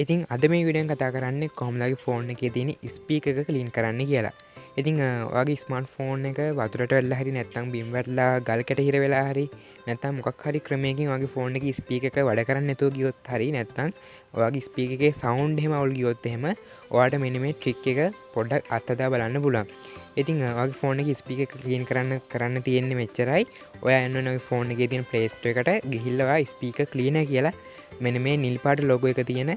ඉතින් අද මේ විඩියෙන් කතා කරන්නේ කොහොමදගේ ෆෝන් එකේ තියෙන ස්පීකර් එක ක්ලීන් කරන්න කියලා. ඉතින් ඔයාගේ ස්මාර්ට් ෆෝන් එක වතුරට වෙලා හරි නැත්නම් බිම් වැටලා ගල් කැට හිර වෙලා හරි නැත්නම් මොකක් හරි ක්‍රමයකින් ඔයාගේ ෆෝන් එකේ ස්පීකර් එක වැඩ කරන්නේ නැතුව ගියොත් හරි නැත්නම් ඔයාගේ ස්පීකර් එකේ සවුන්ඩ් එහෙම අවුල් ගියොත් එහෙම ඔයාට මෙන්න මේ ට්‍රික් එක පොඩ්ඩක් අත්හදා බලන්න පුළුවන්. ඉතින් ඔයාගේ ෆෝන් එකේ ස්පීකර් එක ක්ලීන් කරන්න තියෙන්නේ මෙච්චරයි. ඔයා යන්න ඕනේ ඔයාගේ ෆෝන් එකේ තියෙන Play Store එකට ගිහිල්ලා ඔයා ස්පීකර් ක්ලීනර් කියලා මෙන්න මේ නිල් පාට ලෝගෝ එක තියෙන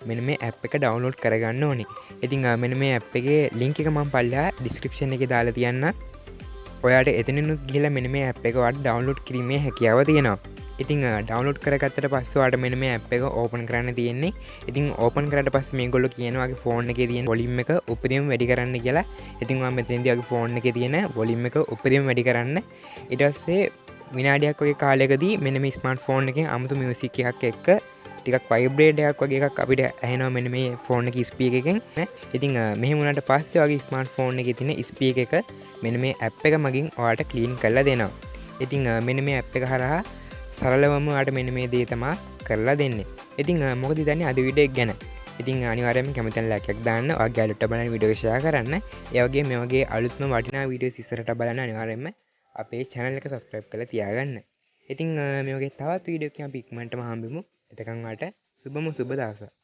මෙන්න මේ ඇප් එක ඩවුන්ලෝඩ් කරගන්න ඕනේ. ඉතින් මෙන්න මේ ඇප් එකේ ලින්ක් එක මම පල්ලා ඩිස්ක්‍රිප්ෂන් එකේ දාලා තියන්න. ඔයාට එතනිනුත් ගිහලා මෙන්න මේ ඇප් එක ඔයාලට ඩවුන්ලෝඩ් කිරීමේ හැකියාව තියෙනවා. ඉතින් ඩවුන්ලෝඩ් කරගත්තට පස්සේ ඔයාලට මෙන්න මේ ඇප් එක ඕපන් කරන්න තියෙන්නේ. ඉතින් ඕපන් කරාට පස්සේ මේගොල්ලෝ කියනවා ඔයාගේ ෆෝන් එකේ තියෙන වොලියුම් එක උපරිම වැඩි කරන්න කියලා. ඉතින් මම මෙතනදී ඔයාගේ ෆෝන් එකේ තියෙන වොලියුම් එක උපරිම වැඩි කරන්න. ඊට පස්සේ විනාඩියක් වගේ කාලයකදී මෙන්න මේ ස්මාර්ට් ෆෝන් එකෙන් අමුතු මියුසික් එකක් එක්ක ටිකක් වයිබ්‍රේට් එකක් වගේ එකක් අපිට ඇහෙනවා මෙන්න මේ ෆෝන් එකේ ස්පීකර් එකෙන්. ඉතින් මෙහෙම වුණාට පස්සේ ඔයාගේ ස්මාර්ට් ෆෝන් එකේ තියෙන ස්පීකර් එක මෙන්න මේ ඇප් එක මගින් ඔයාලට ක්ලීන් කරලා දෙනවා. ඉතින් මෙන්න මේ ඇප් එක හරහා සරලවම ඔයාලට මෙන්න මේ දේ තමයි කරලා දෙන්නේ. ඉතින් මොකද හිතන්නේ අද වීඩියෝ එක ගැන? ඉතින් අනිවාර්යයෙන්ම කැමති නම් ලයික් එකක් දාන්න. ඔයාගේ අලුත් බලන වීඩියෝ එක ෂෙයා කරන්න. ඒ වගේම මේ වගේ අලුත්ම වටිනා වීඩියෝස් ඉස්සරහට බලන්න අනිවාර්යයෙන්ම අපේ channel එක subscribe කරලා තියාගන්න. ඉතින් මේ වගේ තවත් වීඩියෝ එකකින් අපි ඉක්මනටම හම්බෙමු. එතකන් ඔයාලට සුබම සුබ දවසක්.